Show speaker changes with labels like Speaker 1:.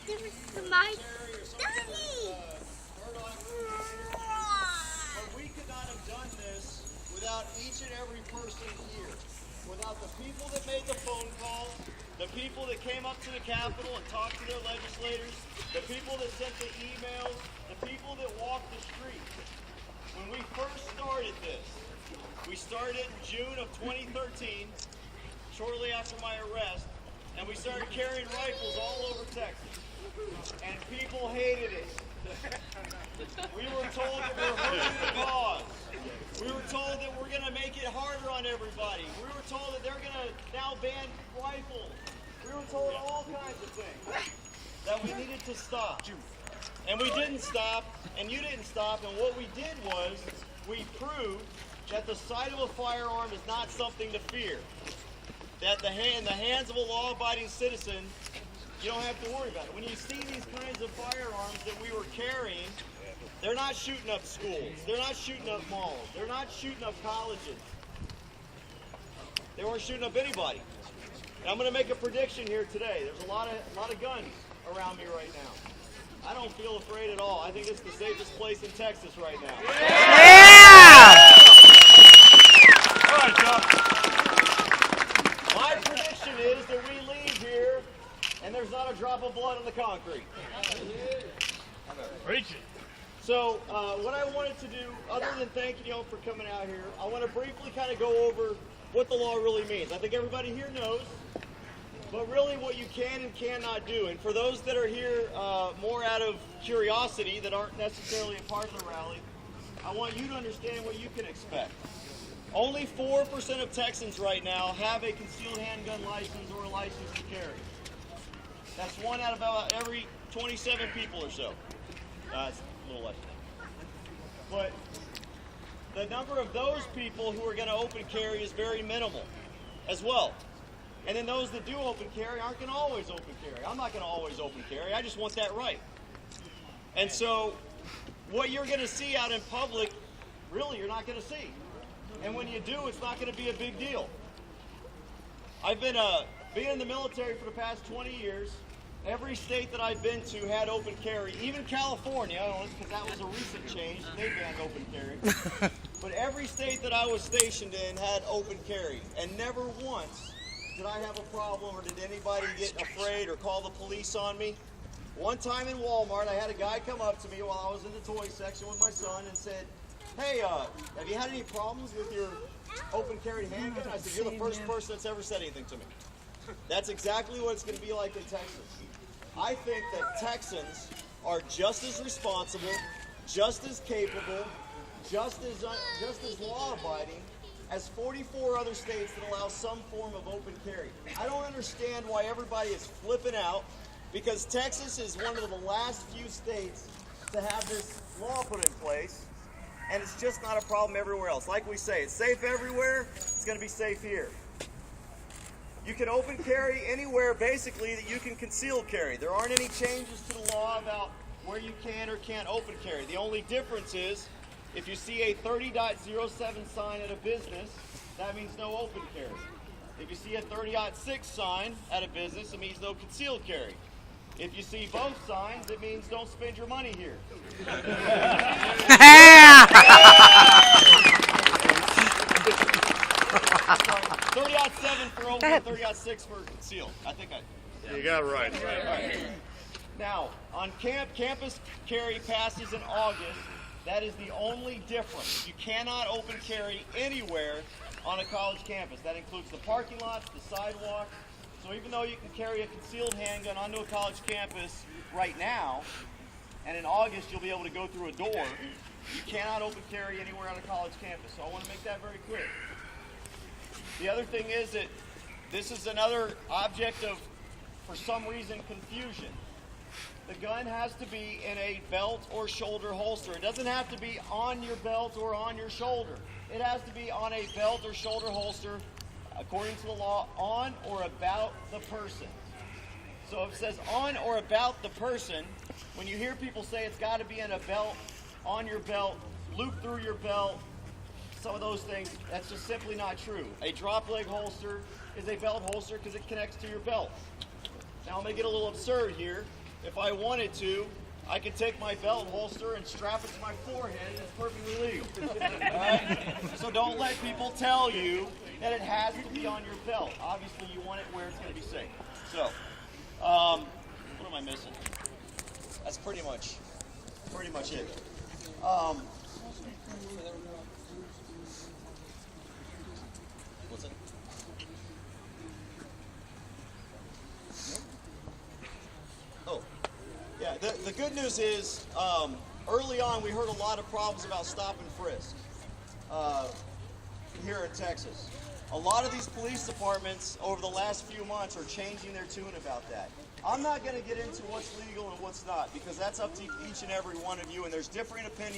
Speaker 1: My daddy.
Speaker 2: But we could not have done this without each and every person here. Without the people that made the phone calls, the people that came up to the Capitol and talked to their legislators, the people that sent the emails, the people that walked the streets. When we first started this, we started in June of 2013, shortly after my arrest, and we started carrying rifles all over Texas. And people hated it. We were told that we're hurting the cause. We were told that we're going to make it harder on everybody. We were told that they're going to now ban rifles. We were told all kinds of things that we needed to stop. And we didn't stop, and you didn't stop, and what we did was we proved that the sight of a firearm is not something to fear. That in the hands of a law-abiding citizen, you don't have to worry about it. When you see these kinds of firearms that we were carrying, they're not shooting up schools. They're not shooting up malls. They're not shooting up colleges. They weren't shooting up anybody. And I'm going to make a prediction here today. There's a lot of guns around me right now. I don't feel afraid at all. I think it's the safest place in Texas right now.
Speaker 3: Yeah!
Speaker 2: All right, Chuck. My prediction is that we leave here and there's not a drop of blood on the concrete.
Speaker 4: Preach it.
Speaker 2: So what I wanted to do, other than thanking you all for coming out here, I want to briefly kind of go over what the law really means. I think everybody here knows, but really what you can and cannot do. And for those that are here more out of curiosity that aren't necessarily a part of the rally, I want you to understand what you can expect. Only 4% of Texans right now have a concealed handgun license or a license to carry. That's one out of about every 27 people or so. It's a little less than that. But the number of those people who are going to open carry is very minimal as well. And then those that do open carry aren't going to always open carry. I'm not going to always open carry. I just want that right. And so what you're going to see out in public, really, you're not going to see. And when you do, it's not going to be a big deal. I've been in the military for the past 20 years. Every state that I've been to had open carry, even California, because that was a recent change, they banned open carry. But every state that I was stationed in had open carry, and never once did I have a problem or did anybody get afraid or call the police on me. One time in Walmart, I had a guy come up to me while I was in the toy section with my son and said, "Hey, have you had any problems with your open carry handgun?" I said, "You're the first person that's ever said anything to me." That's exactly what it's going to be like in Texas. I think that Texans are just as responsible, just as capable, just as law-abiding as 44 other states that allow some form of open carry. I don't understand why everybody is flipping out, because Texas is one of the last few states to have this law put in place, and it's just not a problem everywhere else. Like we say, it's safe everywhere, it's going to be safe here. You can open carry anywhere, basically, that you can conceal carry. There aren't any changes to the law about where you can or can't open carry. The only difference is, if you see a 30.07 sign at a business, that means no open carry. If you see a 30.6 sign at a business, it means no concealed carry. If you see both signs, it means don't spend your money here. 30.7 for open, 30.6 for concealed. I think
Speaker 4: You got it right.
Speaker 2: Right. Now, on campus carry passes in August. That is the only difference. You cannot open carry anywhere on a college campus. That includes the parking lots, the sidewalks. So even though you can carry a concealed handgun onto a college campus right now, and in August you'll be able to go through a door, you cannot open carry anywhere on a college campus. So I want to make that very clear. The other thing is that this is another object of, for some reason, confusion. The gun has to be in a belt or shoulder holster. It doesn't have to be on your belt or on your shoulder. It has to be on a belt or shoulder holster, according to the law, on or about the person. So if it says on or about the person, when you hear people say it's got to be in a belt, on your belt, loop through your belt, some of those things, that's just simply not true. A drop leg holster is a belt holster because it connects to your belt. Now I'm going to get a little absurd here. if I wanted to, I could take my belt holster and strap it to my forehead, and it's perfectly legal. All right? So don't let people tell you that it has to be on your belt. Obviously, you want it where it's going to be safe. So, what am I missing? That's pretty much it. What's it? Oh, yeah. The good news is, early on we heard a lot of problems about stop and frisk here in Texas. A lot of these police departments over the last few months are changing their tune about that. I'm not going to get into what's legal and what's not, because that's up to each and every one of you, and there's differing opinions.